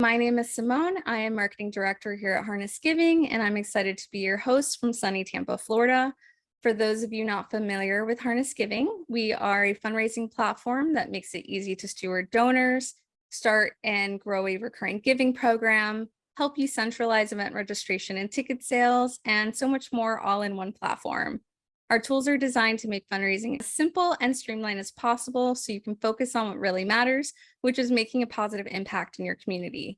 My name is Simone. I am Marketing Director here at Harness Giving, and I'm excited to be your host from sunny Tampa, Florida. For those of you not familiar with Harness Giving, we are a fundraising platform that makes it easy to steward donors, start and grow a recurring giving program, help you centralize event registration and ticket sales, and so much more all in one platform. Our tools are designed to make fundraising as simple and streamlined as possible so you can focus on what really matters, which is making a positive impact in your community.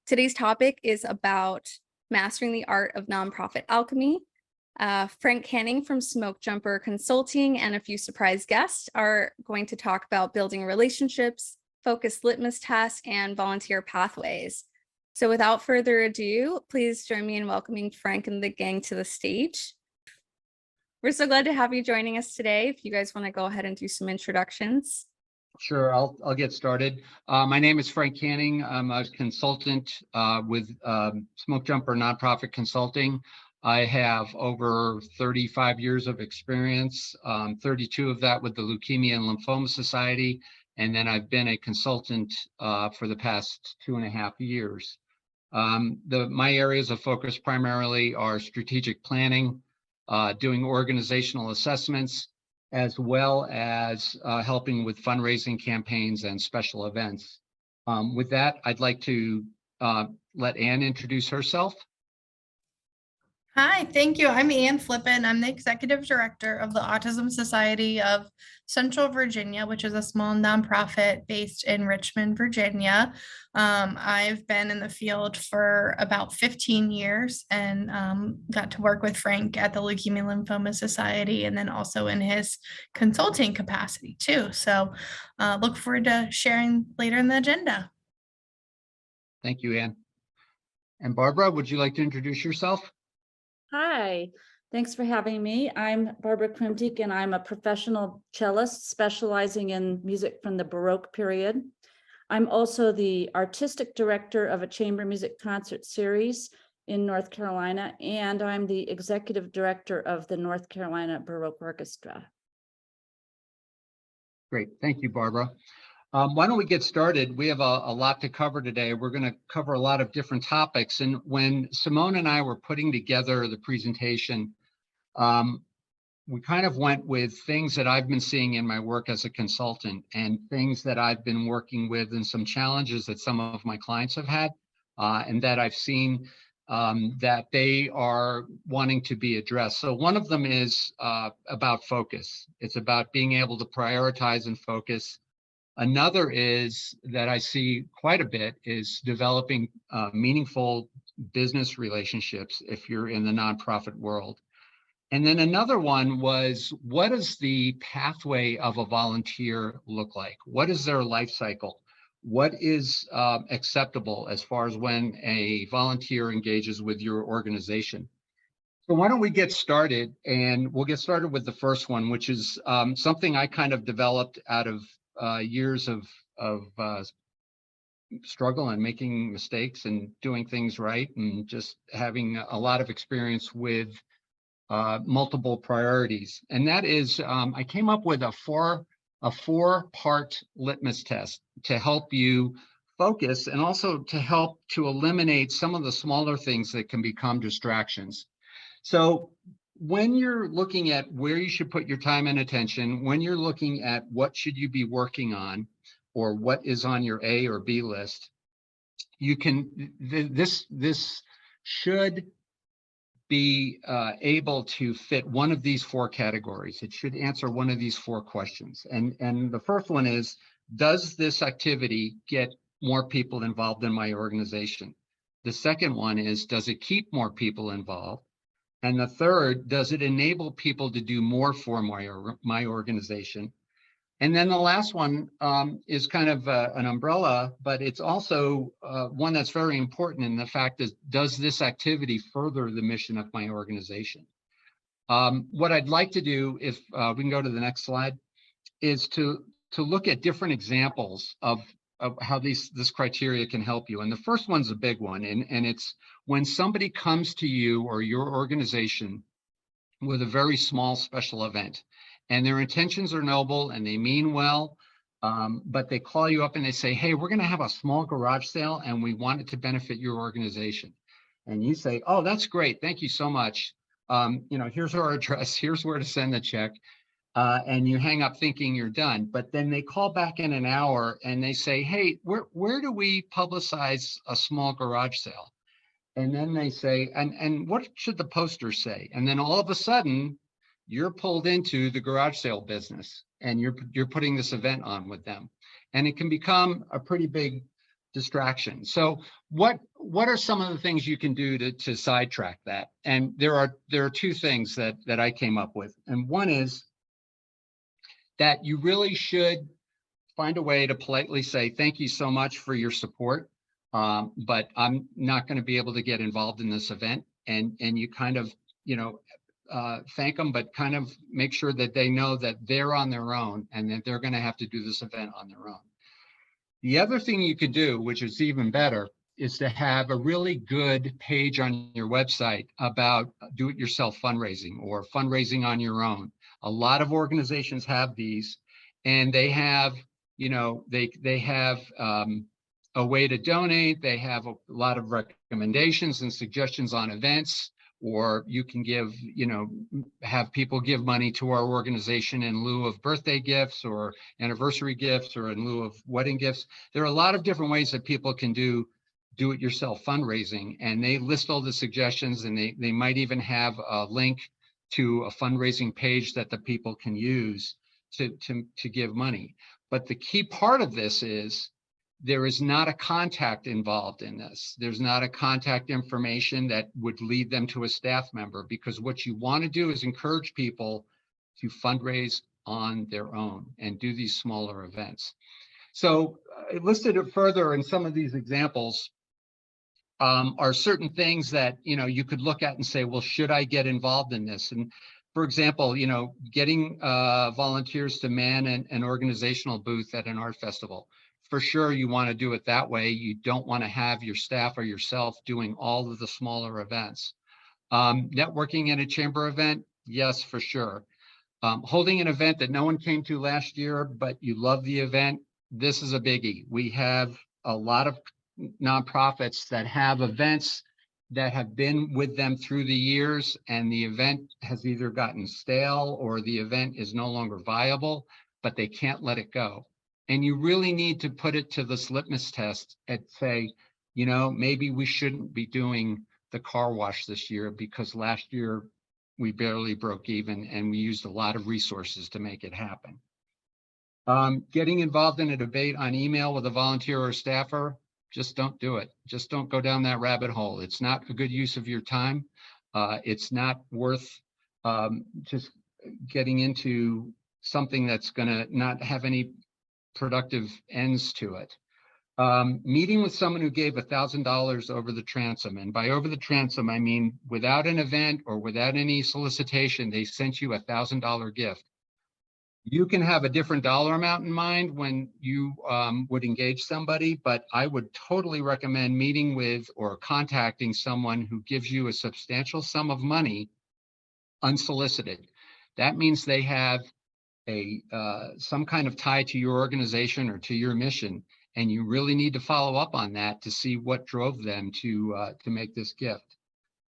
Today's topic is about mastering the art of nonprofit alchemy. Frank Canning from Smokejumper Consulting and a few surprise guests are going to talk about building relationships, focused litmus tests, and volunteer pathways. So without further ado, please join me in welcoming Frank and the gang to the stage. We're so glad to have you joining us today. If you guys want to go ahead and do some introductions. Sure, I'll get started. My name is Frank Canning. I'm a consultant with Smokejumper Nonprofit Consulting. I have over 35 years of experience, 32 of that with the Leukemia and Lymphoma Society, and then I've been a consultant for the past 2.5 years. My areas of focus primarily are strategic planning, doing organizational assessments, as well as helping with fundraising campaigns and special events. With that, I'd like to let Anne introduce herself. Hi, thank you. I'm Anne Flippen. I'm the Executive Director of the Autism Society of Central Virginia, which is a small nonprofit based in Richmond, Virginia. I've been in the field for about 15 years and got to work with Frank at the Leukemia Lymphoma Society and then also in his consulting capacity too. So look forward to sharing later in the agenda. Thank you, Anne. And Barbara, would you like to introduce yourself? Hi, thanks for having me. I'm Barbara Krumdieck, and I'm a professional cellist specializing in music from the Baroque period. I'm also the artistic director of a chamber music concert series in North Carolina, and I'm the executive director of the North Carolina Baroque Orchestra. Great, thank you, Barbara. Why don't we get started? We have a lot to cover today. We're going to cover a lot of different topics. And when Simone and I were putting together the presentation, we kind of went with things that I've been seeing in my work as a consultant and things that I've been working with and some challenges that some of my clients have had and that I've seen that they are wanting to be addressed. So one of them is about focus. It's about being able to prioritize and focus. Another is that I see quite a bit is developing meaningful business relationships if you're in the nonprofit world. And then another one was, what does the pathway of a volunteer look like? What is their life cycle? What is acceptable as far as when a volunteer engages with your organization? So why don't we get started? And we'll get started with the first one, which is something I kind of developed out of years of struggle and making mistakes and doing things right, and just having a lot of experience with multiple priorities. And that is, I came up with a four-part litmus test to help you focus and also to help to eliminate some of the smaller things that can become distractions. So when you're looking at where you should put your time and attention, when you're looking at what should you be working on or what is on your A or B list, you can, this should be able to fit one of these four categories. It should answer one of these four questions. And the first one is, does this activity get more people involved in my organization? The second one is, does it keep more people involved? And the third, does it enable people to do more for my organization? And then the last one is kind of an umbrella, but it's also one that's very important. And the fact is, does this activity further the mission of my organization? What I'd like to do, if we can go to the next slide, is to look at different examples of how this criteria can help you. And the first one's a big one, and it's when somebody comes to you or your organization with a very small special event, and their intentions are noble and they mean well, but they call you up and they say, hey, we're going to have a small garage sale and we want it to benefit your organization. And you say, oh, that's great. Thank you so much. Here's our address. Here's where to send the check. And you hang up thinking you're done. But then they call back in an hour and they say, hey, where do we publicize a small garage sale? And then they say, and what should the poster say? And then all of a sudden, you're pulled into the garage sale business and you're putting this event on with them. And it can become a pretty big distraction. So what are some of the things you can do to sidetrack that? And there are two things that I came up with. And one is that you really should find a way to politely say, thank you so much for your support, but I'm not going to be able to get involved in this event. And you kind of, thank them, but kind of make sure that they know that they're on their own and that they're going to have to do this event on their own. The other thing you could do, which is even better, is to have a really good page on your website about do-it-yourself fundraising or fundraising on your own. A lot of organizations have these, and they have, they have a way to donate. They have a lot of recommendations and suggestions on events, or you can give, have people give money to our organization in lieu of birthday gifts or anniversary gifts or in lieu of wedding gifts. There are a lot of different ways that people can do it yourself fundraising, and they list all the suggestions, and they might even have a link to a fundraising page that the people can use to give money. But the key part of this is there is not a contact involved in this. There's not a contact information that would lead them to a staff member, because what you want to do is encourage people to fundraise on their own and do these smaller events. So I listed it further in some of these examples. Are certain things that you could look at and say, well, should I get involved in this? And for example, getting volunteers to man an organizational booth at an art festival. For sure, you want to do it that way. You don't want to have your staff or yourself doing all of the smaller events. Networking at a chamber event, yes, for sure. Holding an event that no one came to last year, but you love the event, this is a biggie. We have a lot of nonprofits that have events that have been with them through the years, and the event has either gotten stale or the event is no longer viable, but they can't let it go. And you really need to put it to this litmus test and say, maybe we shouldn't be doing the car wash this year because last year we barely broke even and we used a lot of resources to make it happen. Getting involved in a debate on email with a volunteer or a staffer, just don't do it. Just don't go down that rabbit hole. It's not a good use of your time. It's not worth just getting into something that's going to not have any productive ends to it. Meeting with someone who gave $1,000 over the transom, and by over the transom, I mean without an event or without any solicitation, they sent you $1,000 gift. You can have a different dollar amount in mind when you would engage somebody, but I would totally recommend meeting with or contacting someone who gives you a substantial sum of money unsolicited. That means they have some kind of tie to your organization or to your mission, and you really need to follow up on that to see what drove them to make this gift.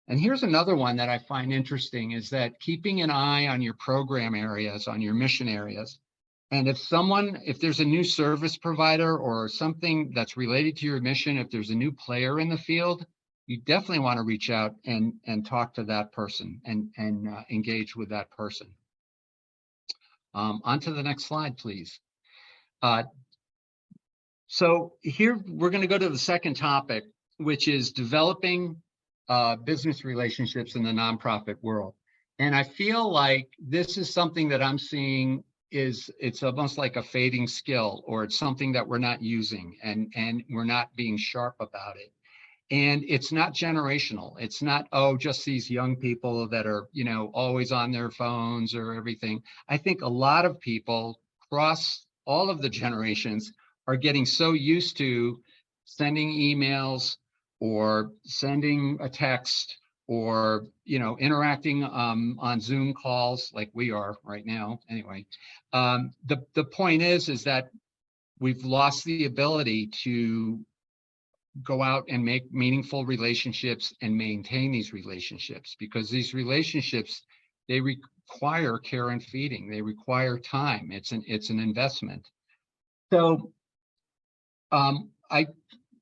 And here's another one that I find interesting, is that keeping an eye on your program areas, on your mission areas. And if there's a new service provider or something that's related to your mission, if there's a new player in the field, you definitely want to reach out and talk to that person and engage with that person. On to the next slide, please. So here we're going to go to the second topic, which is developing business relationships in the nonprofit world. And I feel like this is something that I'm seeing it's almost like a fading skill, or it's something that we're not using and we're not being sharp about it. And it's not generational. It's not, just these young people that are, always on their phones or everything. I think a lot of people across all of the generations are getting so used to sending emails or sending a text or, interacting on Zoom calls like we are right now. Anyway, the point is that we've lost the ability to go out and make meaningful relationships and maintain these relationships, because these relationships, they require care and feeding. They require time. It's an investment. So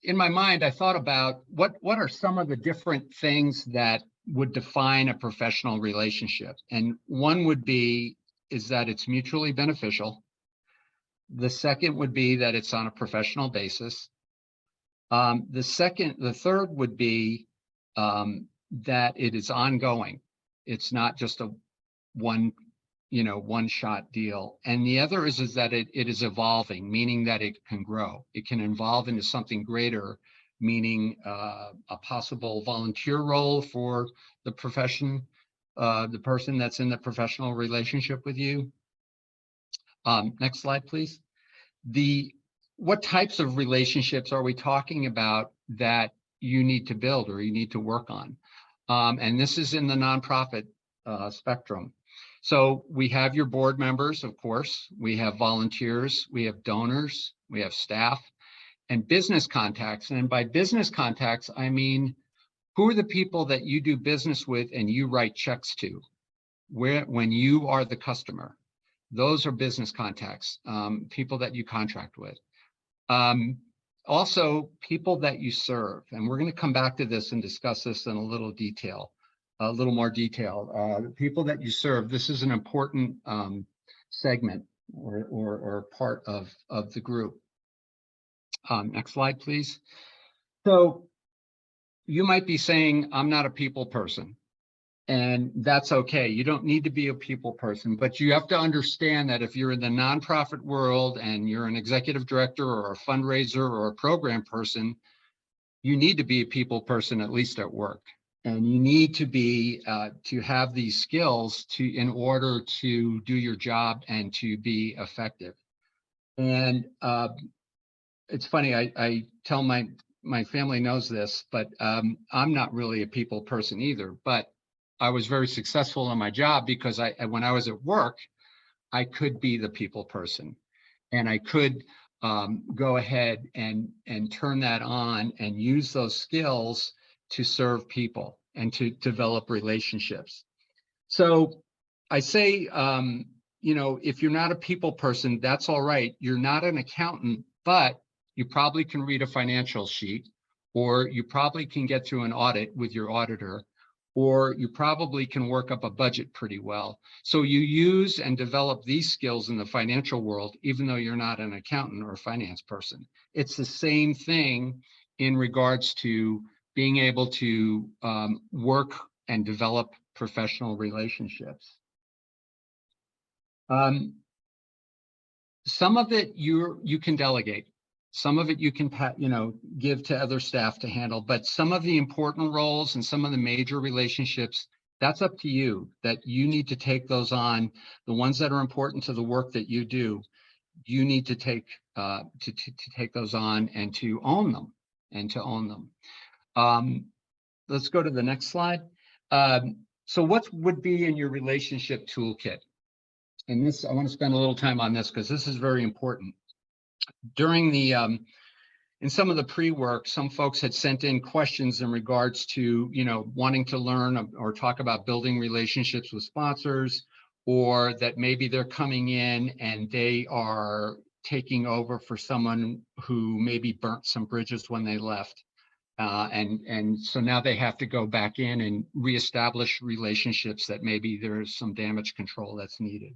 in my mind, I thought about what are some of the different things that would define a professional relationship. And one would be is that it's mutually beneficial. The second would be that it's on a professional basis. The third would be that it is ongoing. It's not just a one shot deal. And the other is that it is evolving, meaning that it can grow. It can evolve into something greater, meaning a possible volunteer role for the profession, the person that's in the professional relationship with you. Next slide, please. What types of relationships are we talking about that you need to build or you need to work on? And this is in the nonprofit spectrum. So we have your board members, of course, we have volunteers, we have donors, we have staff, and business contacts. And by business contacts, I mean, who are the people that you do business with and you write checks to when you are the customer? Those are business contacts, people that you contract with. Also, people that you serve. And we're going to come back to this and discuss this in a little more detail. The people that you serve, this is an important segment or part of the group. Next slide, please. So you might be saying, I'm not a people person. And that's okay. You don't need to be a people person, but you have to understand that if you're in the nonprofit world and you're an executive director or a fundraiser or a program person, you need to be a people person, at least at work. And you need to be to have these skills in order to do your job and to be effective. And it's funny, I tell my family knows this, but I'm not really a people person either. But I was very successful in my job because when I was at work, I could be the people person, and I could go ahead and turn that on and use those skills to serve people and to develop relationships. So I say, if you're not a people person, that's all right. You're not an accountant, but you probably can read a financial sheet, or you probably can get through an audit with your auditor, or you probably can work up a budget pretty well. So you use and develop these skills in the financial world, even though you're not an accountant or a finance person. It's the same thing in regards to being able to work and develop professional relationships. Some of it you can delegate. Some of it you can give to other staff to handle, but some of the important roles and some of the major relationships, that's up to you, that you need to take those on. The ones that are important to the work that you do, you need to take take those on and to own them. Let's go to the next slide. So what would be in your relationship toolkit? And this, I want to spend a little time on this because this is very important. During the, in some of the pre-work, some folks had sent in questions in regards to, wanting to learn or talk about building relationships with sponsors, or that maybe they're coming in and they are taking over for someone who maybe burnt some bridges when they left. And so now they have to go back in and reestablish relationships that maybe there's some damage control that's needed.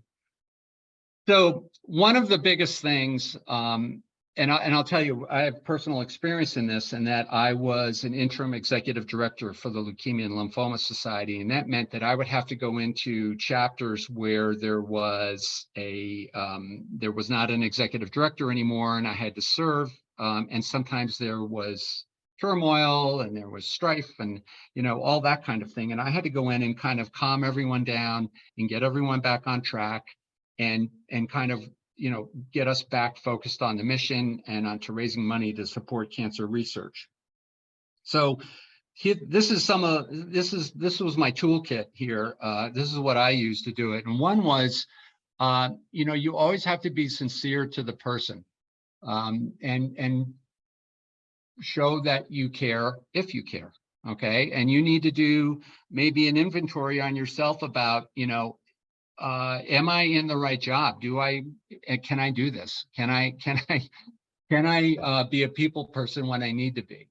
So one of the biggest things, and I'll tell you, I have personal experience in this, and that I was an interim executive director for the Leukemia and Lymphoma Society, and that meant that I would have to go into chapters where there was not an executive director anymore, and I had to serve, and sometimes there was turmoil and there was strife and all that kind of thing, and I had to go in and kind of calm everyone down and get everyone back on track and kind of get us back focused on the mission and onto raising money to support cancer research. So this was my toolkit here. This is what I used to do it. And one was, you always have to be sincere to the person. and show that you care if you care. Okay. And you need to do maybe an inventory on yourself about, am I in the right job? Can I do this? Can I be a people person when I need to be?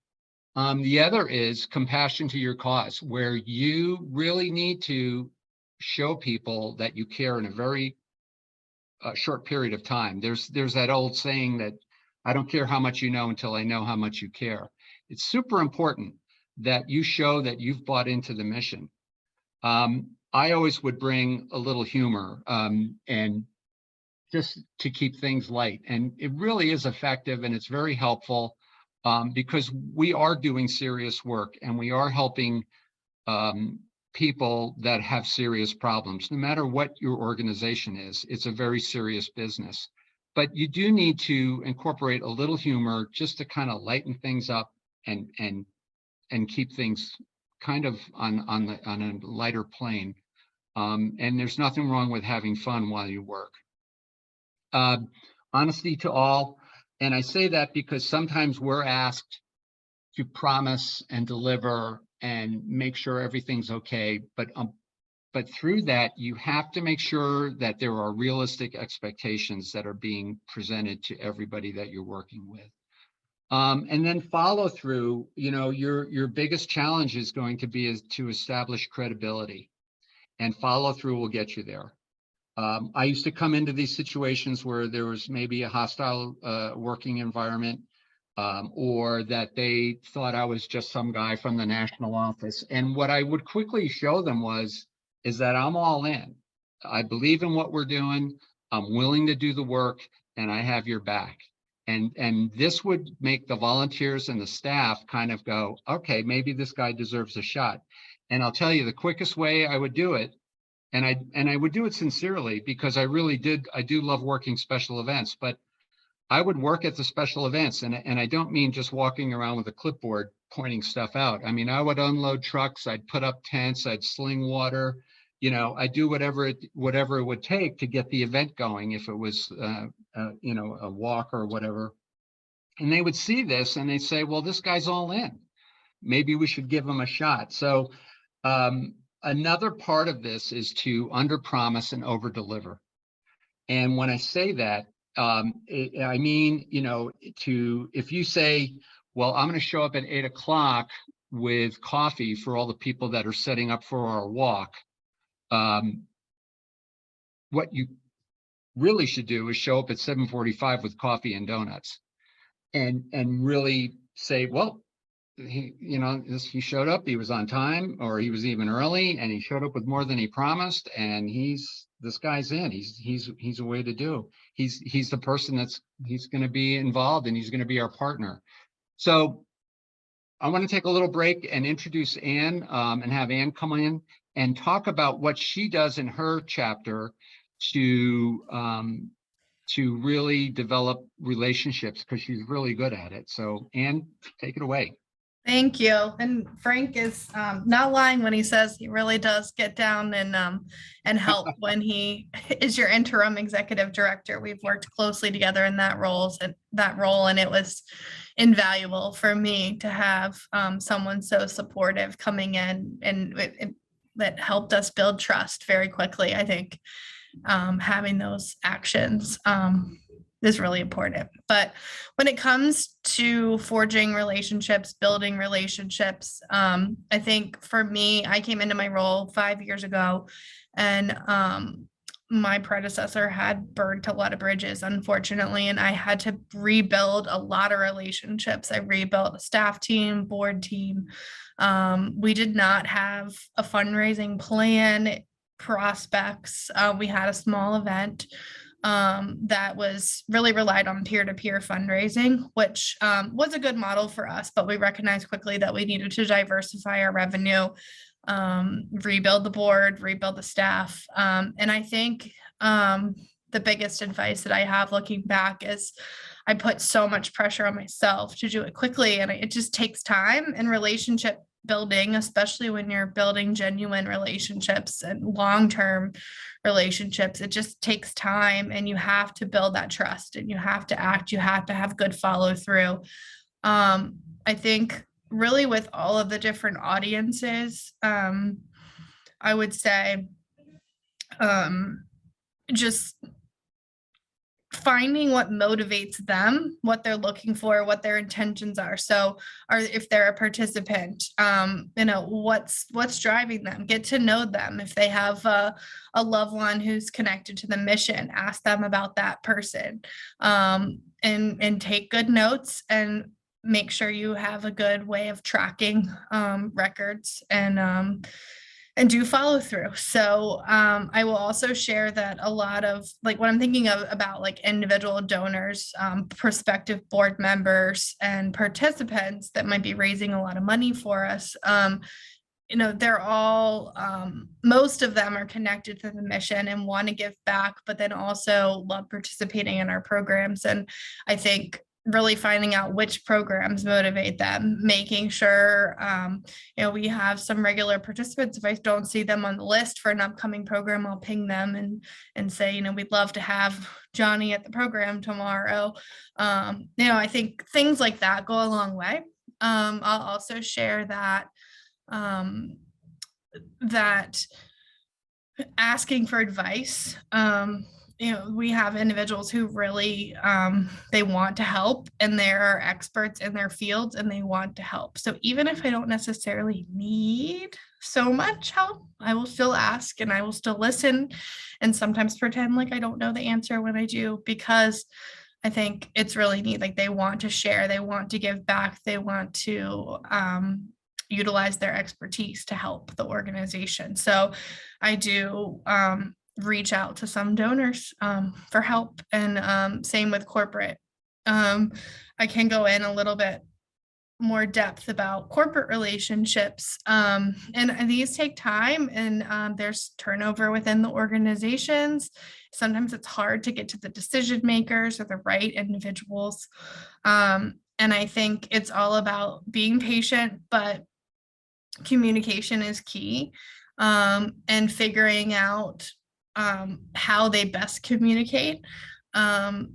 The other is compassion to your cause, where you really need to show people that you care in a very short period of time. There's that old saying that I don't care how much you know until I know how much you care. It's super important that you show that you've bought into the mission. I always would bring a little humor and just to keep things light. And it really is effective and it's very helpful because we are doing serious work and we are helping people that have serious problems. No matter what your organization is, it's a very serious business. But you do need to incorporate a little humor just to kind of lighten things up and keep things kind of on a lighter plane. And there's nothing wrong with having fun while you work. Honesty to all. And I say that because sometimes we're asked to promise and deliver and make sure everything's okay. But through that, you have to make sure that there are realistic expectations that are being presented to everybody that you're working with. And then follow through, your biggest challenge is going to be to establish credibility, and follow through will get you there. I used to come into these situations where there was maybe a hostile working environment, or that they thought I was just some guy from the national office. And what I would quickly show them is that I'm all in. I believe in what we're doing. I'm willing to do the work, and I have your back. And this would make the volunteers and the staff kind of go, okay, maybe this guy deserves a shot. And I'll tell you the quickest way I would do it, and I would do it sincerely because I do love working special events, but I would work at the special events, and I don't mean just walking around with a clipboard pointing stuff out. I mean, I would unload trucks, I'd put up tents, I'd sling water, I'd do whatever it would take to get the event going, if it was, a walk or whatever. And they would see this and they'd say, well, this guy's all in. Maybe we should give him a shot. So another part of this is to underpromise and overdeliver. And when I say that, I mean, if you say, well, I'm going to show up at 8 o'clock with coffee for all the people that are setting up for our walk. What you really should do is show up at 7:45 with coffee and donuts, and really say, well, he showed up, he was on time, or he was even early, and he showed up with more than he promised, and this guy's in. He's a way to do. He's the person he's going to be involved, and he's going to be our partner. So I want to take a little break and introduce Anne, and have Anne come in and talk about what she does in her chapter to really develop relationships, because she's really good at it. So Anne, take it away. Thank you. And Frank is not lying when he says he really does get down and help when he is your interim executive director. We've worked closely together in that role, and it was invaluable for me to have someone so supportive coming in, and that helped us build trust very quickly. I think having those actions is really important. But when it comes to forging relationships, building relationships, I think for me, I came into my role 5 years ago, and my predecessor had burned a lot of bridges, unfortunately, and I had to rebuild a lot of relationships. I rebuilt a staff team, board team. We did not have a fundraising plan, prospects. We had a small event that was really relied on peer-to-peer fundraising, which was a good model for us, but we recognized quickly that we needed to diversify our revenue, rebuild the board, rebuild the staff. And I think the biggest advice that I have looking back is I put so much pressure on myself to do it quickly, and it just takes time, and relationship building, especially when you're building genuine relationships and long-term relationships. It just takes time, and you have to build that trust, and you have to act, you have to have good follow through. I think really with all of the different audiences, I would say just finding what motivates them, what they're looking for, what their intentions are. So, if they're a participant, what's driving them, get to know them. If they have a loved one who's connected to the mission, ask them about that person, and take good notes, and make sure you have a good way of tracking records, and do follow through. So I will also share that a lot of like what I'm thinking of about like individual donors, prospective board members, and participants that might be raising a lot of money for us. They're all, most of them are connected to the mission and want to give back, but then also love participating in our programs. And I think really finding out which programs motivate them, making sure, we have some regular participants. If I don't see them on the list for an upcoming program, I'll ping them and say, we'd love to have Johnny at the program tomorrow. I think things like that go a long way. I'll also share that, that asking for advice, we have individuals who really, they want to help, and they're experts in their fields, and they want to help. So even if I don't necessarily need so much help, I will still ask, and I will still listen, and sometimes pretend like I don't know the answer when I do, because I think it's really neat. Like, they want to share, they want to give back, they want to utilize their expertise to help the organization. So I do reach out to some donors for help, and same with corporate. I can go in a little bit more depth about corporate relationships, and these take time, and there's turnover within the organizations. Sometimes it's hard to get to the decision makers or the right individuals, and I think it's all about being patient, but communication is key, and figuring out how they best communicate. A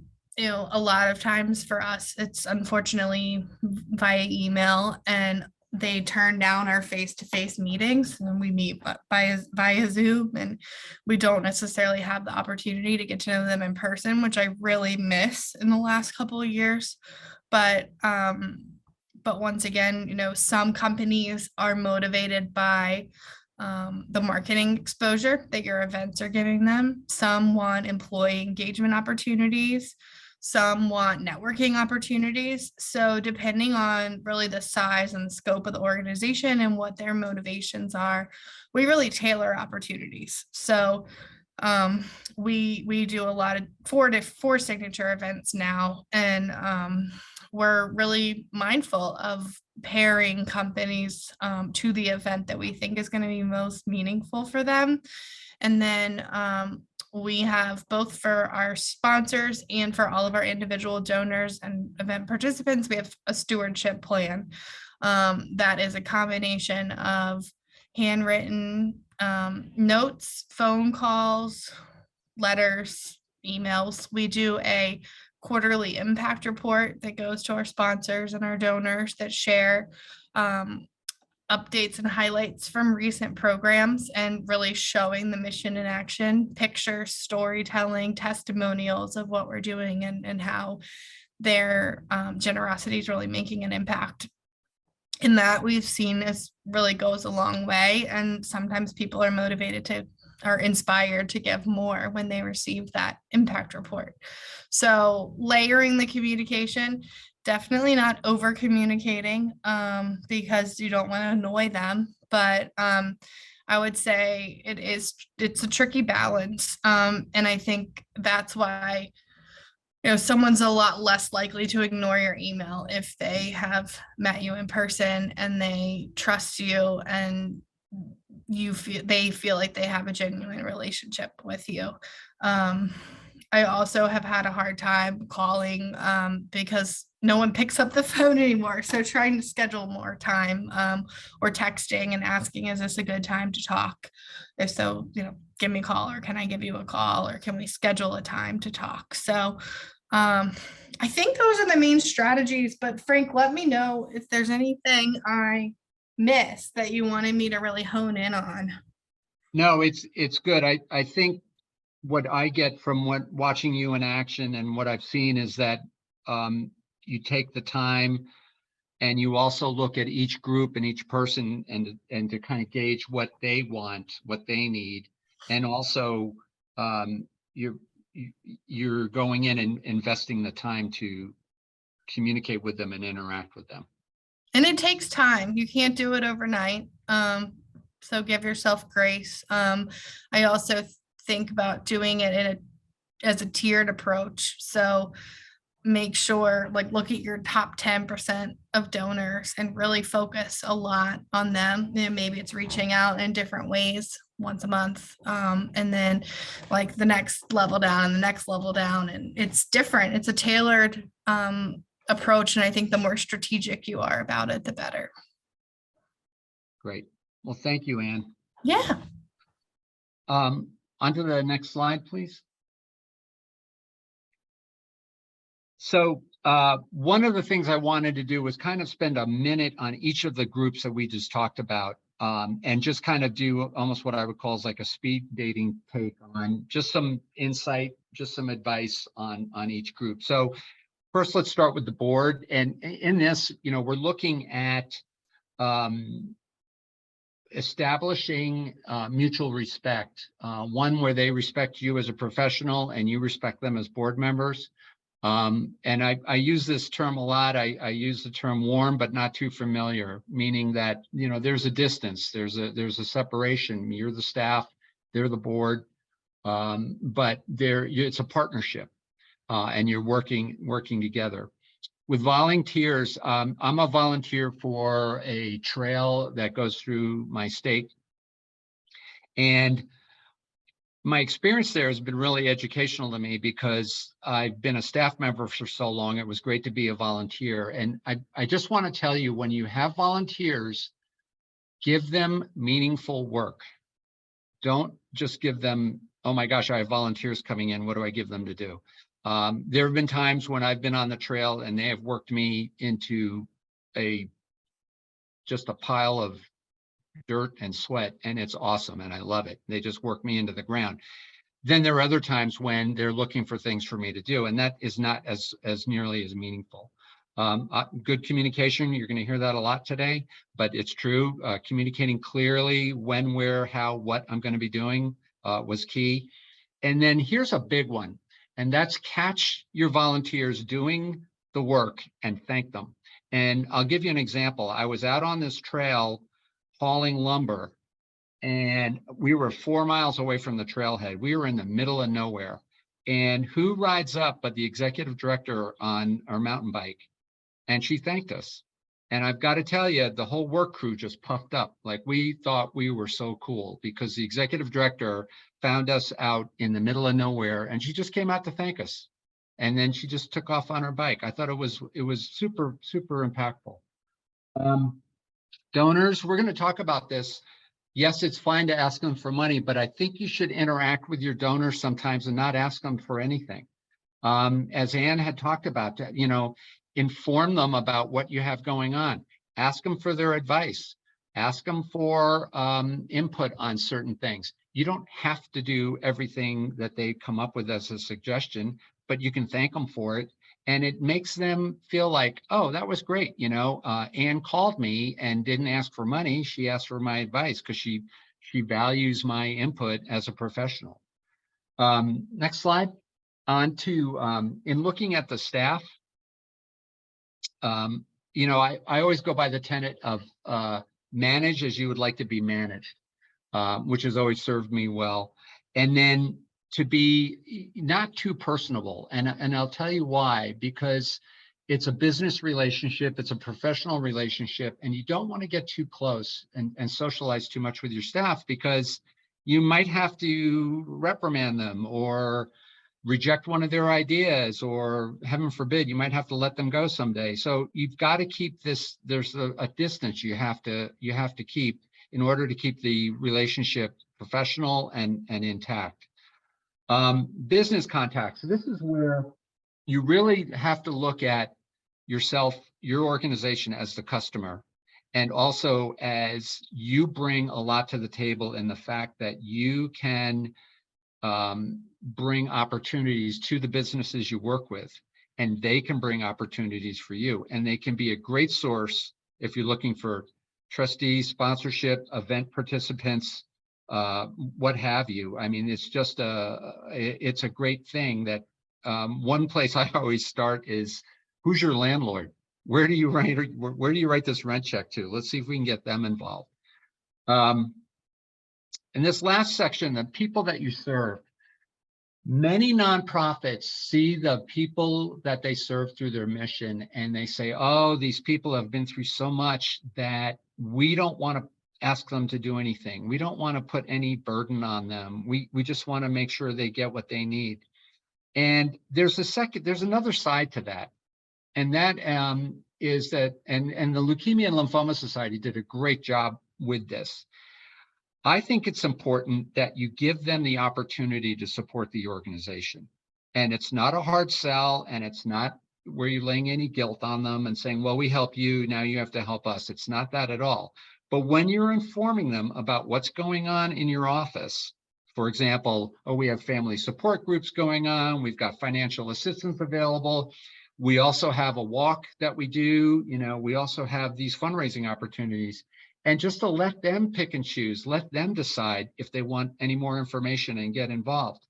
lot of times for us, it's unfortunately via email, and they turn down our face-to-face meetings, and we meet via Zoom, and we don't necessarily have the opportunity to get to know them in person, which I really miss in the last couple of years. But once again, some companies are motivated by the marketing exposure that your events are giving them. Some want employee engagement opportunities. Some want networking opportunities. So depending on really the size and the scope of the organization and what their motivations are, we really tailor opportunities. So we do a lot of four signature events now, and we're really mindful of pairing companies to the event that we think is going to be most meaningful for them. And then we have, both for our sponsors and for all of our individual donors and event participants, we have a stewardship plan that is a combination of handwritten notes, phone calls, letters, emails. We do a quarterly impact report that goes to our sponsors and our donors that share updates and highlights from recent programs, and really showing the mission in action, pictures, storytelling, testimonials of what we're doing, and how their generosity is really making an impact. In that, we've seen this really goes a long way, and sometimes people are motivated are inspired to give more when they receive that impact report. So layering the communication, definitely not over communicating, because you don't want to annoy them. But I would say it's a tricky balance. And I think that's why, someone's a lot less likely to ignore your email if they have met you in person and they trust you, and they feel like they have a genuine relationship with you. I also have had a hard time calling because no one picks up the phone anymore. So trying to schedule more time, or texting and asking, is this a good time to talk? If so, give me a call, or can I give you a call, or can we schedule a time to talk? So I think those are the main strategies, but Frank, let me know if there's anything I missed that you wanted me to really hone in on. No, it's good. I think what I get from watching you in action and what I've seen is that you take the time and you also look at each group and each person and to kind of gauge what they want, what they need. And also you're going in and investing the time to communicate with them and interact with them. And it takes time. You can't do it overnight. So give yourself grace. I also think about doing it as a tiered approach. So make sure, look at your top 10% of donors and really focus a lot on them. Maybe it's reaching out in different ways once a month. And then the next level down and the next level down. And it's different. It's a tailored approach. And I think the more strategic you are about it, the better. Great. Well, thank you, Anne. Yeah. On to the next slide, please. So one of the things I wanted to do was kind of spend a minute on each of the groups that we just talked about, and just kind of do almost what I would call is like a speed dating take on just some insight, just some advice on each group. So first, let's start with the board. And in this, we're looking at establishing mutual respect, one where they respect you as a professional and you respect them as board members. And I use this term a lot. I use the term warm, but not too familiar, meaning that, there's a distance, there's a separation. You're the staff, they're the board, but it's a partnership, and you're working together. With volunteers, I'm a volunteer for a trail that goes through my state. And my experience there has been really educational to me because I've been a staff member for so long. It was great to be a volunteer. And I just want to tell you, when you have volunteers, give them meaningful work. Don't just give them, oh my gosh, I have volunteers coming in, what do I give them to do? There have been times when I've been on the trail and they have worked me into just a pile of dirt and sweat, and it's awesome and I love it. They just work me into the ground. Then there are other times when they're looking for things for me to do, and that is not as nearly as meaningful. Good communication, you're going to hear that a lot today, but it's true. Communicating clearly when, where, how, what I'm going to be doing was key. And then here's a big one, and that's catch your volunteers doing the work and thank them. And I'll give you an example. I was out on this trail hauling lumber, and we were 4 miles away from the trailhead. We were in the middle of nowhere. And who rides up but the executive director on our mountain bike? And she thanked us. And I've got to tell you, the whole work crew just puffed up. Like, we thought we were so cool because the executive director found us out in the middle of nowhere, and she just came out to thank us. And then she just took off on her bike. I thought it was super, super impactful. Donors, we're going to talk about this. Yes, it's fine to ask them for money, but I think you should interact with your donors sometimes and not ask them for anything. As Anne had talked about, inform them about what you have going on. Ask them for their advice. Ask them for input on certain things. You don't have to do everything that they come up with as a suggestion, but you can thank them for it. And it makes them feel like, oh, that was great. Anne called me and didn't ask for money. She asked for my advice because she values my input as a professional. Next slide. On to, in looking at the staff, I always go by the tenet of manage as you would like to be managed, which has always served me well. And then to be not too personable. And I'll tell you why, because it's a business relationship, it's a professional relationship, and you don't want to get too close and socialize too much with your staff, because you might have to reprimand them or reject one of their ideas, or heaven forbid, you might have to let them go someday. So you've got to keep this, there's a distance you have to keep in order to keep the relationship professional and intact. Business contacts. This is where you really have to look at yourself, your organization as the customer, and also as you bring a lot to the table in the fact that you can bring opportunities to the businesses you work with, and they can bring opportunities for you. And they can be a great source if you're looking for trustees, sponsorship, event participants, what have you. I mean, it's just it's a great thing that one place I always start is, who's your landlord? Where do you write this rent check to? Let's see if we can get them involved. In this last section, the people that you serve, many nonprofits see the people that they serve through their mission, and they say, oh, these people have been through so much that we don't want to ask them to do anything. We don't want to put any burden on them. We just want to make sure they get what they need. And there's another side to that. And that is that, and the Leukemia and Lymphoma Society did a great job with this. I think it's important that you give them the opportunity to support the organization. And it's not a hard sell, and it's not where you're laying any guilt on them and saying, well, we help you, now you have to help us. It's not that at all. But when you're informing them about what's going on in your office, for example, oh, we have family support groups going on, we've got financial assistance available, we also have a walk that we do, we also have these fundraising opportunities. And just to let them pick and choose, let them decide if they want any more information and get involved.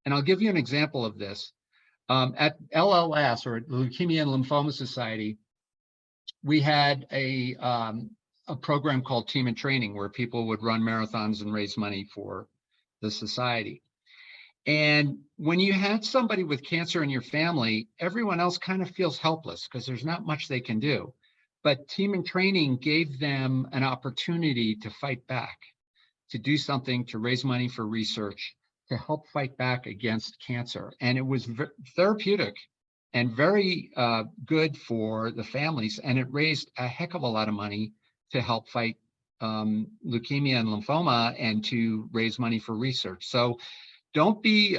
And I'll give you an example of this. At LLS, or Leukemia and Lymphoma Society, we had a program called Team in Training, where people would run marathons and raise money for the society. And when you had somebody with cancer in your family, everyone else kind of feels helpless because there's not much they can do. But Team in Training gave them an opportunity to fight back, to do something, to raise money for research, to help fight back against cancer. And it was therapeutic and very good for the families. And it raised a heck of a lot of money to help fight leukemia and lymphoma, and to raise money for research. So don't be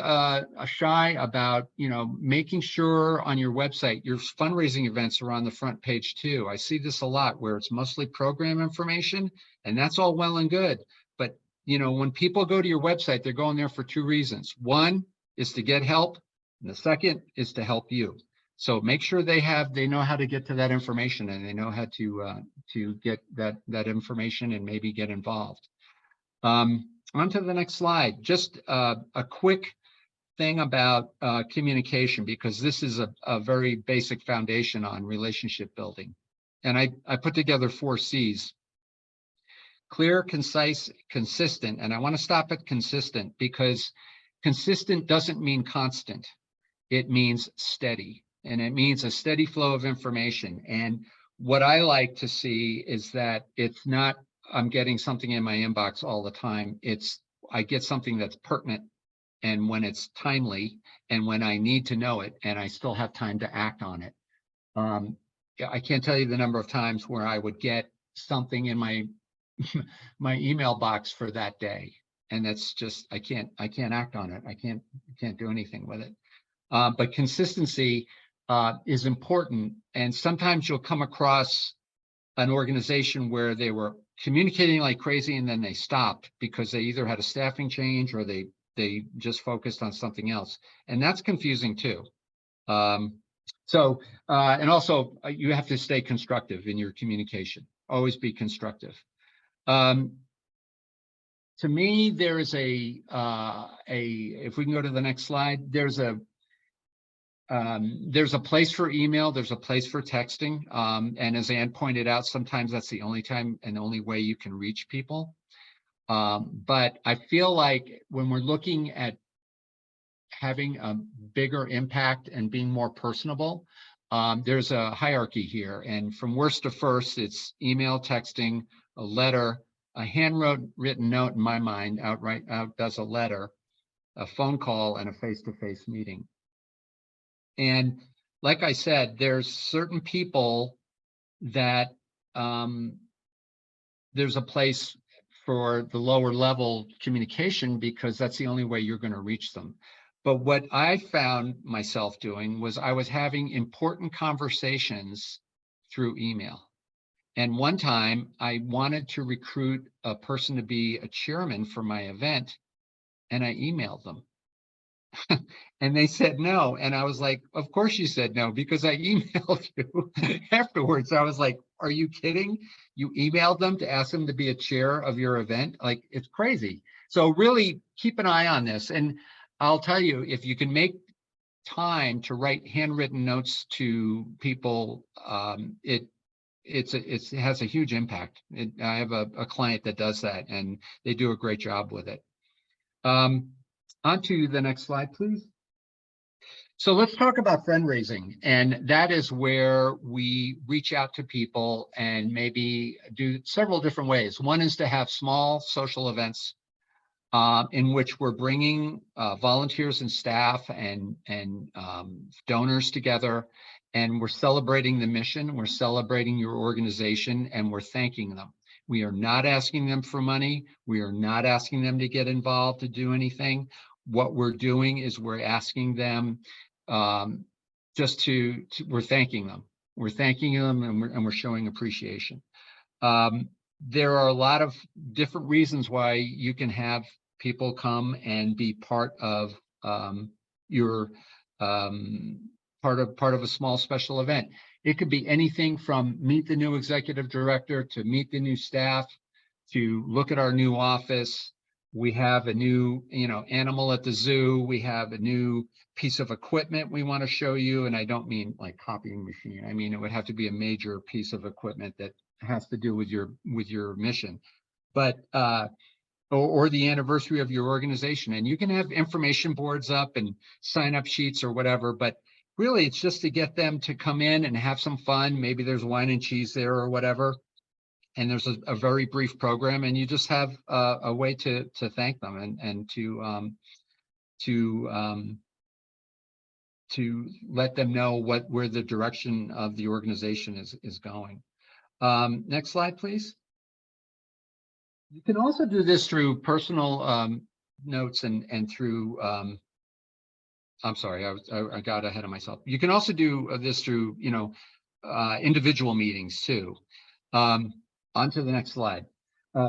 shy about, making sure on your website, your fundraising events are on the front page too. I see this a lot where it's mostly program information, and that's all well and good. But, when people go to your website, they're going there for two reasons. One is to get help, and the second is to help you. So make sure they know how to get to that information, and they know how to get that information and maybe get involved. On to the next slide. Just a quick thing about communication, because this is a very basic foundation on relationship building. And I put together 4 C's. Clear, concise, consistent. And I want to stop at consistent, because consistent doesn't mean constant. It means steady, and it means a steady flow of information. And what I like to see is that it's not, I'm getting something in my inbox all the time. I get something that's pertinent, and when it's timely, and when I need to know it, and I still have time to act on it. I can't tell you the number of times where I would get something in my email box for that day, and that's just, I can't act on it. I can't do anything with it. But consistency is important, and sometimes you'll come across an organization where they were communicating like crazy, and then they stopped because they either had a staffing change or they just focused on something else, and that's confusing too. And also you have to stay constructive in your communication. Always be constructive. To me, there is if we can go to the next slide, there's a place for email, there's a place for texting. And as Ann pointed out, sometimes that's the only time and the only way you can reach people. But I feel like when we're looking at having a bigger impact and being more personable, there's a hierarchy here. And from worst to first, it's email, texting, a letter, a handwritten note, in my mind, outdoes a letter. a phone call and a face-to-face meeting. And like I said, there's certain people that there's a place for the lower level communication because that's the only way you're going to reach them. But what I found myself doing was I was having important conversations through email. And one time I wanted to recruit a person to be a chairman for my event, and I emailed them. And they said no. And I was like, of course you said no, because I emailed you afterwards. I was like, are you kidding? You emailed them to ask them to be a chair of your event? Like, it's crazy. So really keep an eye on this. And I'll tell you, if you can make time to write handwritten notes to people, it has a huge impact. I have a client that does that, and they do a great job with it. On to the next slide, please. So let's talk about fundraising, and that is where we reach out to people and maybe do several different ways. One is to have small social events in which we're bringing volunteers and staff and donors together, and we're celebrating the mission, we're celebrating your organization, and we're thanking them. We are not asking them for money. We are not asking them to get involved to do anything. What we're doing is we're asking them we're thanking them. We're thanking them, and we're showing appreciation. There are a lot of different reasons why you can have people come and be part of your part of a small special event. It could be anything from meet the new executive director to meet the new staff to look at our new office. We have a new, animal at the zoo. We have a new piece of equipment we want to show you. And I don't mean like copying machine. I mean, it would have to be a major piece of equipment that has to do with your mission, but or the anniversary of your organization. And you can have information boards up and sign up sheets or whatever, but really it's just to get them to come in and have some fun. Maybe there's wine and cheese there or whatever. And there's a very brief program, and you just have a way to thank them and to let them know where the direction of the organization is going. Next slide, please. You can also do this through personal notes and through. I'm sorry, I got ahead of myself. You can also do this through individual meetings too. On to the next slide.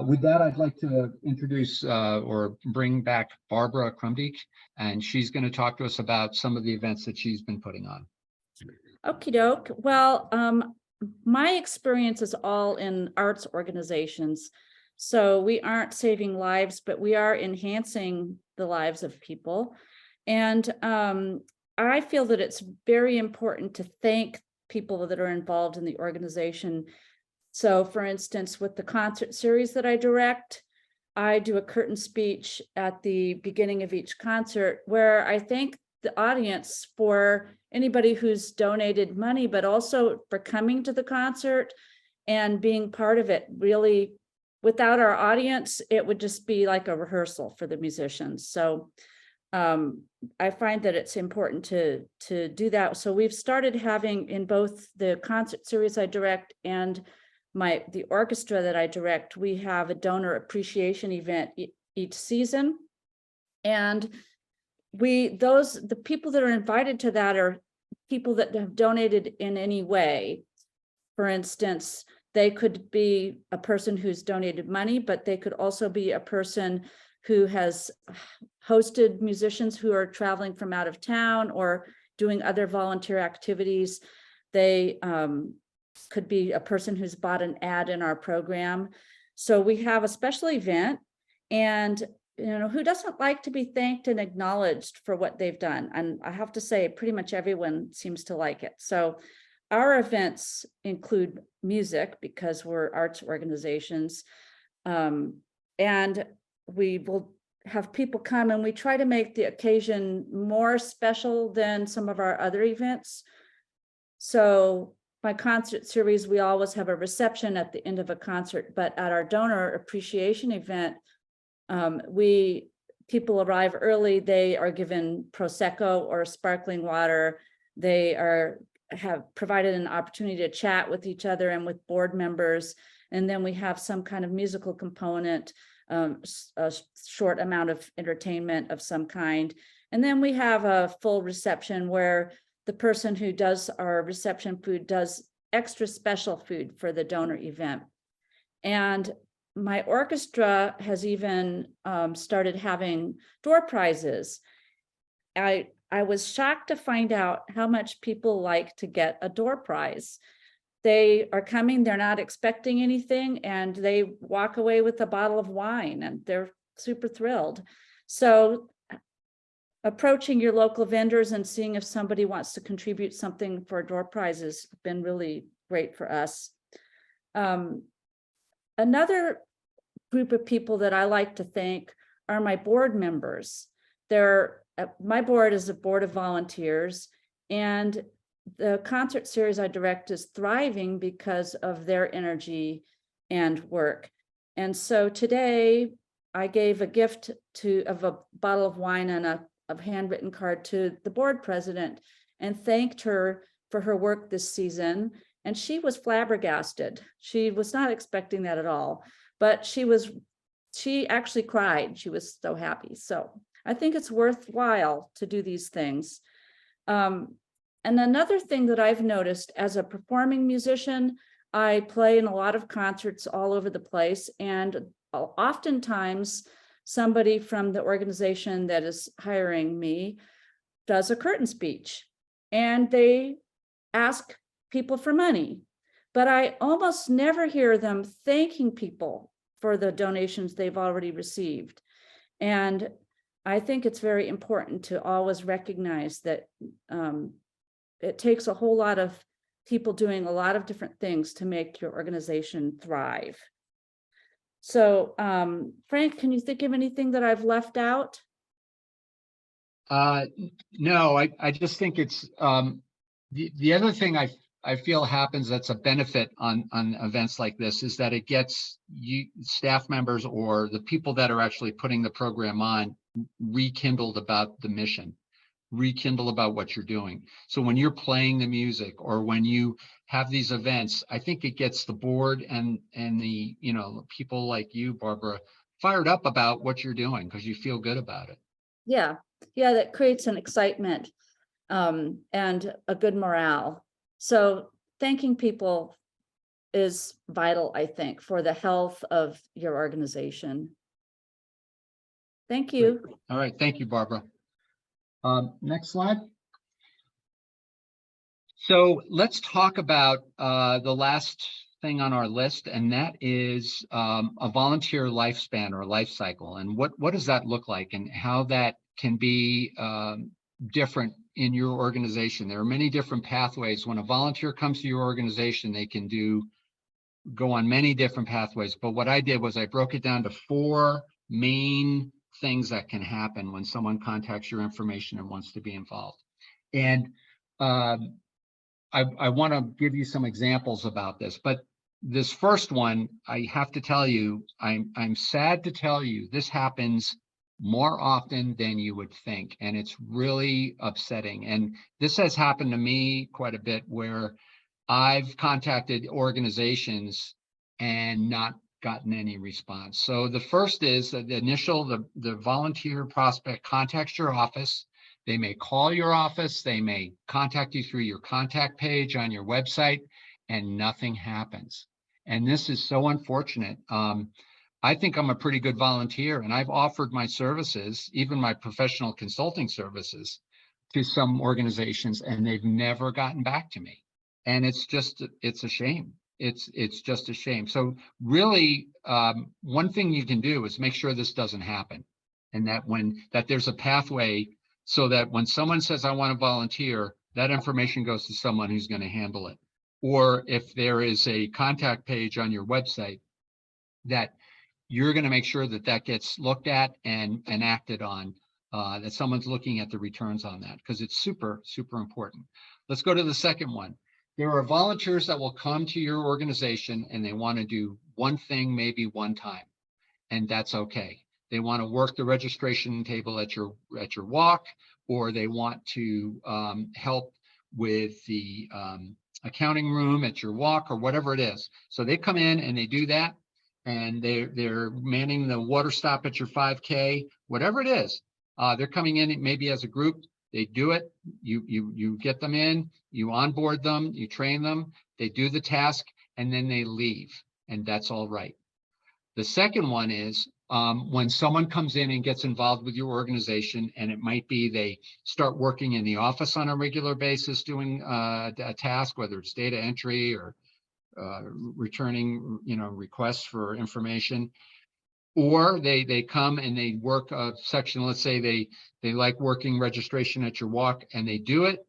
With that, I'd like to introduce or bring back Barbara Krumdieck, and she's going to talk to us about some of the events that she's been putting on. Okie doke. Well, my experience is all in arts organizations. So we aren't saving lives, but we are enhancing the lives of people. And I feel that it's very important to thank people that are involved in the organization. So for instance, with the concert series that I direct, I do a curtain speech at the beginning of each concert where I thank the audience for anybody who's donated money, but also for coming to the concert and being part of it. Really, without our audience, it would just be like a rehearsal for the musicians. So I find that it's important to do that. So we've started having in both the concert series I direct and the orchestra that I direct, we have a donor appreciation event each season. And the people that are invited to that are people that have donated in any way. For instance, they could be a person who's donated money, but they could also be a person who has hosted musicians who are traveling from out of town or doing other volunteer activities. They could be a person who's bought an ad in our program. So we have a special event, and who doesn't like to be thanked and acknowledged for what they've done? And I have to say, pretty much everyone seems to like it. So our events include music because we're arts organizations. And we will have people come, and we try to make the occasion more special than some of our other events. So my concert series, we always have a reception at the end of a concert, but at our donor appreciation event, we people arrive early, they are given Prosecco or sparkling water. They have provided an opportunity to chat with each other and with board members. And then we have some kind of musical component, a short amount of entertainment of some kind. And then we have a full reception where the person who does our reception food does extra special food for the donor event. And my orchestra has even started having door prizes. I was shocked to find out how much people like to get a door prize. They are coming, they're not expecting anything, and they walk away with a bottle of wine, and they're super thrilled. So approaching your local vendors and seeing if somebody wants to contribute something for a door prize has been really great for us. Another group of people that I like to thank are my board members. My board is a board of volunteers, and the concert series I direct is thriving because of their energy and work. And so today I gave a gift of a bottle of wine and a handwritten card to the board president and thanked her for her work this season. And she was flabbergasted. She was not expecting that at all, but she actually cried. She was so happy. So I think it's worthwhile to do these things. And another thing that I've noticed as a performing musician, I play in a lot of concerts all over the place. And oftentimes somebody from the organization that is hiring me does a curtain speech, and they ask people for money. But I almost never hear them thanking people for the donations they've already received. And I think it's very important to always recognize that it takes a whole lot of people doing a lot of different things to make your organization thrive. So, Frank, can you think of anything that I've left out? No, I just think it's the other thing I feel happens that's a benefit on events like this is that it gets you staff members or the people that are actually putting the program on rekindled about the mission, rekindle about what you're doing. So when you're playing the music or when you have these events, I think it gets the board and the people like you, Barbara, fired up about what you're doing because you feel good about it. Yeah, that creates an excitement and a good morale. So thanking people is vital, I think, for the health of your organization. Thank you. Great. All right, thank you, Barbara. Next slide. So let's talk about the last thing on our list, and that is a volunteer lifespan or life cycle. And what does that look like and how that can be different in your organization? There are many different pathways. When a volunteer comes to your organization, they can go on many different pathways. But what I did was I broke it down to 4 main things that can happen when someone contacts your information and wants to be involved. And I want to give you some examples about this, but this first one, I have to tell you, I'm sad to tell you, this happens more often than you would think, and it's really upsetting. And this has happened to me quite a bit, where I've contacted organizations and not gotten any response. So the first is the initial, the volunteer prospect contacts your office. They may call your office, they may contact you through your contact page on your website, and nothing happens. And this is so unfortunate. I think I'm a pretty good volunteer, and I've offered my services, even my professional consulting services, to some organizations, and they've never gotten back to me. And it's a shame. It's just a shame. So really, one thing you can do is make sure this doesn't happen, and that there's a pathway so that when someone says, I want to volunteer, that information goes to someone who's going to handle it. Or if there is a contact page on your website, that you're going to make sure that gets looked at and acted on, that someone's looking at the returns on that, because it's super, super important. Let's go to the second one. There are volunteers that will come to your organization and they want to do one thing, maybe one time, and that's okay. they want to work the registration table at your walk, or they want to help with the accounting room at your walk, or whatever it is. So they come in and they do that, and they're manning the water stop at your 5K, whatever it is. They're coming in maybe as a group. They do it. You get them in, you onboard them, you train them, they do the task, and then they leave, and that's all right. The second one is when someone comes in and gets involved with your organization, and it might be they start working in the office on a regular basis doing a task, whether it's data entry or returning, requests for information, or they come and they work a section. Let's say they like working registration at your walk, and they do it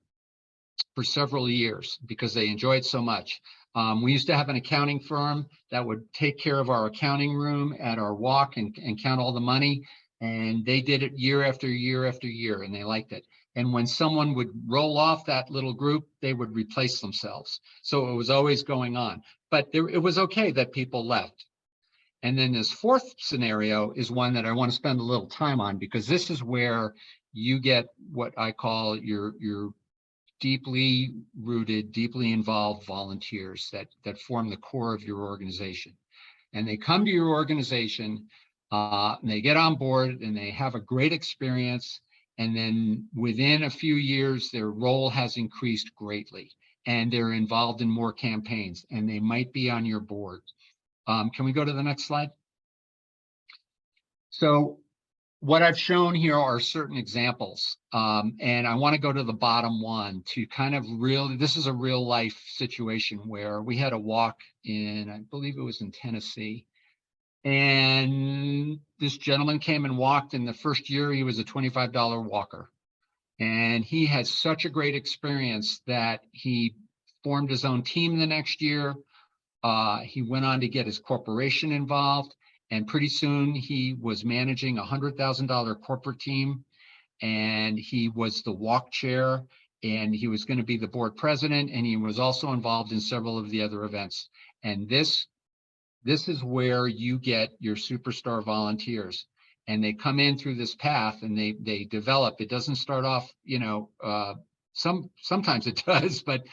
for several years because they enjoy it so much. We used to have an accounting firm that would take care of our accounting room at our walk and count all the money. And they did it year after year after year, and they liked it. And when someone would roll off that little group, they would replace themselves. So it was always going on. But it was okay that people left. And then this fourth scenario is one that I want to spend a little time on, because this is where you get what I call your deeply rooted, deeply involved volunteers that form the core of your organization. And they come to your organization, and they get on board, and they have a great experience. And then within a few years, their role has increased greatly, and they're involved in more campaigns, and they might be on your board. Can we go to the next slide? So what I've shown here are certain examples, and I want to go to the bottom one to kind of this is a real life situation where we had a walk in, I believe it was in Tennessee, and this gentleman came and walked. In the first year, he was a $25 walker, and he had such a great experience that he formed his own team the next year. He went on to get his corporation involved, and pretty soon he was managing a $100,000 corporate team, and he was the walk chair, and he was going to be the board president, and he was also involved in several of the other events. And this is where you get your superstar volunteers, and they come in through this path, and they develop. It doesn't start off, sometimes it does, but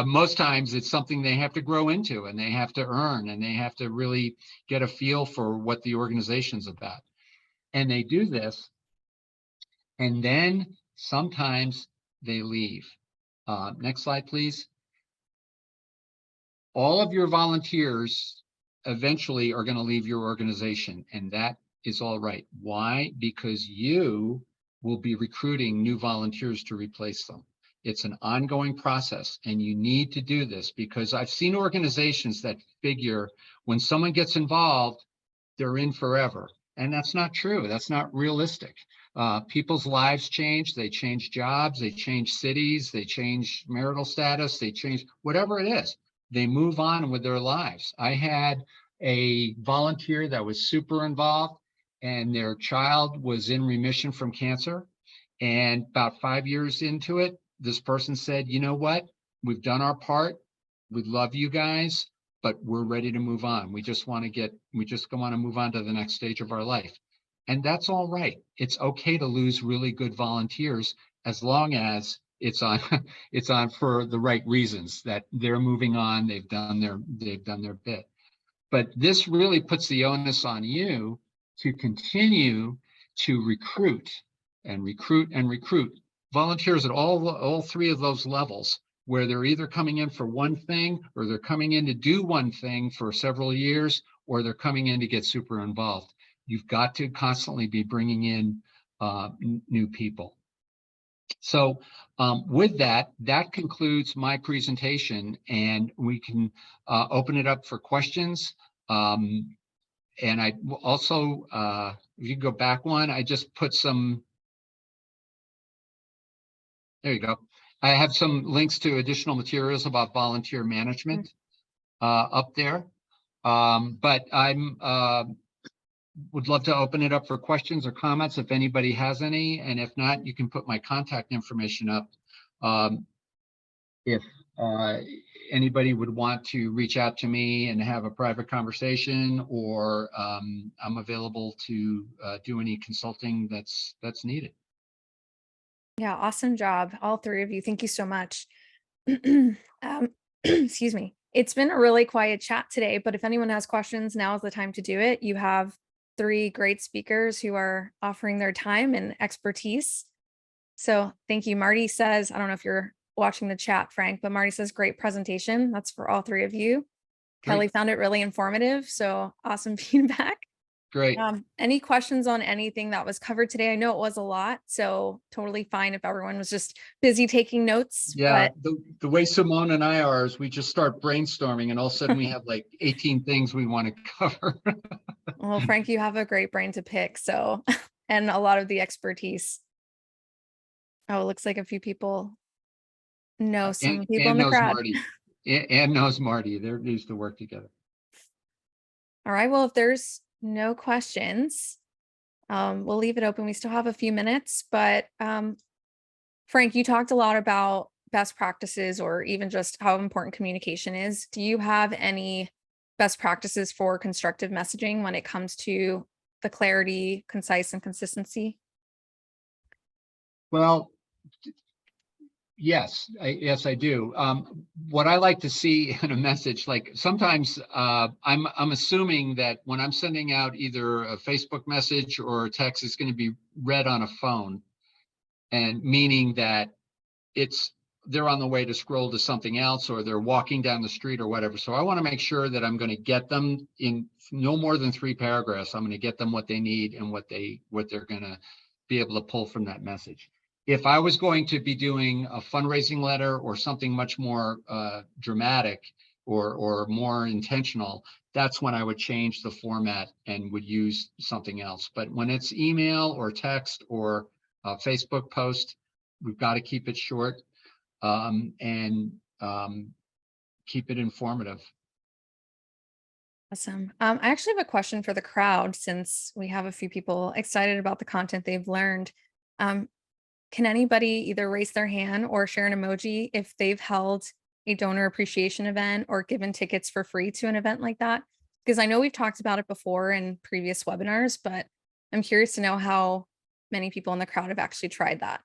most times it's something they have to grow into, and they have to earn, and they have to really get a feel for what the organization's about. And they do this, and then sometimes they leave. Next slide, please. All of your volunteers eventually are going to leave your organization, and that is all right. Why? Because you will be recruiting new volunteers to replace them. It's an ongoing process, and you need to do this, because I've seen organizations that figure when someone gets involved, they're in forever. And that's not true. That's not realistic. People's lives change. They change jobs. They change cities. They change marital status. They change whatever it is. They move on with their lives. I had a volunteer that was super involved, and their child was in remission from cancer. And about 5 years into it, this person said, you know what, we've done our part. We love you guys, but we're ready to move on. We just want to move on to the next stage of our life. And that's all right. It's okay to lose really good volunteers, as long as it's on for the right reasons, that they're moving on, they've done their bit. But this really puts the onus on you to continue to recruit and recruit and recruit volunteers at all three of those levels, where they're either coming in for one thing, or they're coming in to do one thing for several years, or they're coming in to get super involved. You've got to constantly be bringing in new people. So with that concludes my presentation, and we can open it up for questions. And I also, if you go back one, I just put some, there you go. I have some links to additional materials about volunteer management up there. But I'm would love to open it up for questions or comments if anybody has any. And if not, you can put my contact information up. If anybody would want to reach out to me and have a private conversation, or I'm available to do any consulting that's needed. Yeah, awesome job, all three of you. Thank you so much. Excuse me. It's been a really quiet chat today, but if anyone has questions, now is the time to do it. You have three great speakers who are offering their time and expertise. So thank you. Marty says, I don't know if you're watching the chat, Frank, but Marty says, great presentation. That's for all three of you. Kelly found it really informative. So awesome feedback. Great. Any questions on anything that was covered today? I know it was a lot, so totally fine if everyone was just busy taking notes. Yeah, But the way Simonne and I are is we just start brainstorming and all of a sudden we have like 18 things we want to cover. well, Frank, you have a great brain to pick, so and a lot of the expertise. Oh, it looks like a few people know some people in the knows crowd. Marty. And knows Marty. They used to work together. All right, well, if there's no questions, we'll leave it open. We still have a few minutes, but Frank, you talked a lot about best practices or even just how important communication is. Do you have any best practices for constructive messaging when it comes to the clarity, concise, and consistency? Well, yes, I do. What I like to see in a message, like sometimes I'm assuming that when I'm sending out either a Facebook message or a text, it's going to be read on a phone, and meaning that they're on the way to scroll to something else, or they're walking down the street or whatever. So I want to make sure that I'm going to get them in no more than 3 paragraphs. I'm going to get them what they need and what they're going to be able to pull from that message. If I was going to be doing a fundraising letter or something much more dramatic or more intentional, that's when I would change the format and would use something else. But when it's email or text or a Facebook post, we've got to keep it short and keep it informative. Awesome. I actually have a question for the crowd, since we have a few people excited about the content they've learned. Can anybody either raise their hand or share an emoji if they've held a donor appreciation event or given tickets for free to an event like that? Because I know we've talked about it before in previous webinars, but I'm curious to know how many people in the crowd have actually tried that.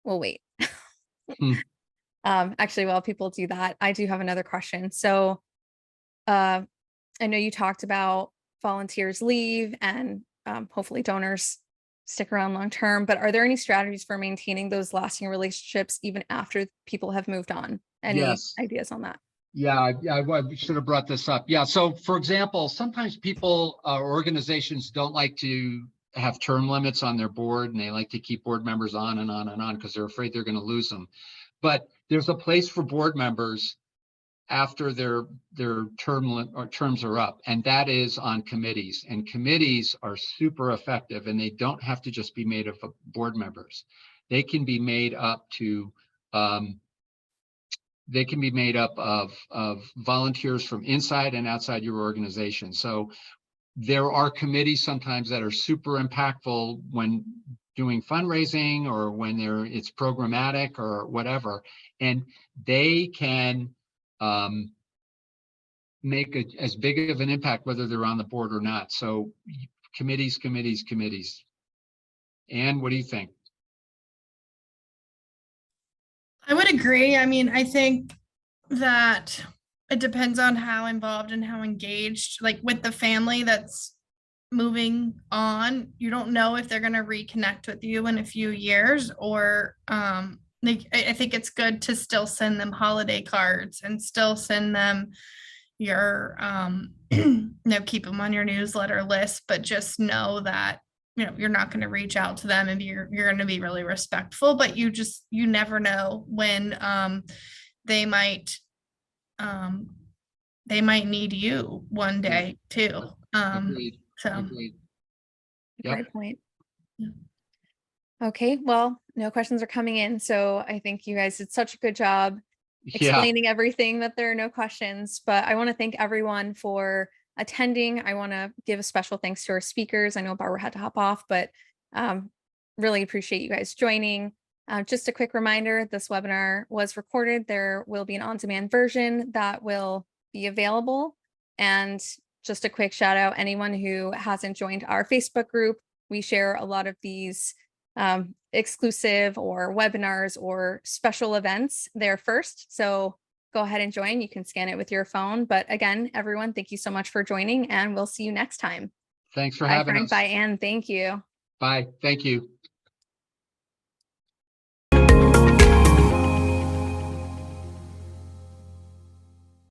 We'll wait. Actually, while people do that, I do have another question. So I know you talked about volunteers leave and hopefully donors stick around long term, but are there any strategies for maintaining those lasting relationships even after people have moved on? Any ideas on that? Yeah, I should have brought this up. Yeah, so for example, sometimes people or organizations don't like to have term limits on their board, and they like to keep board members on and on and on because they're afraid they're going to lose them. But there's a place for board members after their terms are up, and that is on committees. And committees are super effective, and they don't have to just be made of board members. They can be made up of volunteers from inside and outside your organization. So there are committees sometimes that are super impactful when doing fundraising or when it's programmatic or whatever, and they can make as big of an impact whether they're on the board or not. So committees. Anne, what do you think? I would agree. I mean, I think that it depends on how involved and how engaged, like with the family that's moving on. You don't know if they're going to reconnect with you in a few years, or I think it's good to still send them holiday cards and still send them your keep them on your newsletter list, but just know that you're not going to reach out to them, and you're going to be really respectful, but you never know when they might need you one day too. Agreed. So Agreed. Yep. Great point. Okay, well, no questions are coming in, so I think you guys did such a good job explaining everything that there are no questions. But I want to thank everyone for attending. I want to give a special thanks to our speakers. I know Barbara had to hop off, but really appreciate you guys joining. Just a quick reminder, this webinar was recorded. There will be an on-demand version that will be available. And just a quick shout out, anyone who hasn't joined our Facebook group, we share a lot of these exclusive or webinars or special events there first. So go ahead and join. You can scan it with your phone. But again, everyone, thank you so much for joining, and we'll see you next time. Thanks for Bye, having Frank. us. Bye, Anne. Thank you. Bye. Thank you.